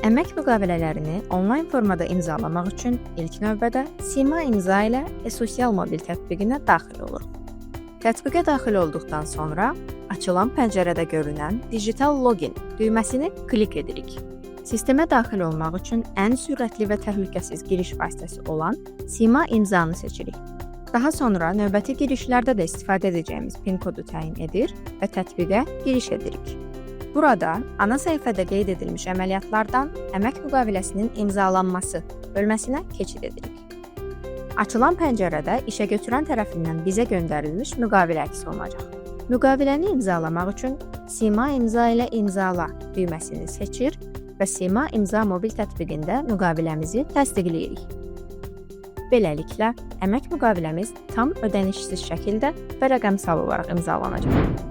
Əmək müqavilələrini onlayn formada imzalamaq üçün ilk növbədə Sima imza ilə e-sosial mobil tətbiqinə daxil oluruq. Tətbiqə daxil olduqdan sonra açılan pəncərədə görünən digital login düyməsini klik edirik. Sistemə daxil olmaq üçün ən sürətli və təhlükəsiz giriş vasitəsi olan Sima imzanı seçirik. Daha sonra növbəti girişlərdə də istifadə edəcəyimiz PIN kodu təyin edir və tətbiqə giriş edirik. Burada ana səhifədə qeyd edilmiş əməliyyatlardan əmək müqaviləsinin imzalanması bölməsinə keçid edirik. Açılan pəncərədə işəgötürən tərəfindən bizə göndərilmiş müqavilə əks olunacaq. Müqaviləni imzalamaq üçün Sima imza ilə imzala düyməsini seçir və Sima imza mobil tətbiqində müqaviləmizi təsdiqləyirik. Beləliklə, əmək müqaviləmiz tam ödənişsiz şəkildə və rəqəmsal olaraq imzalanacaq.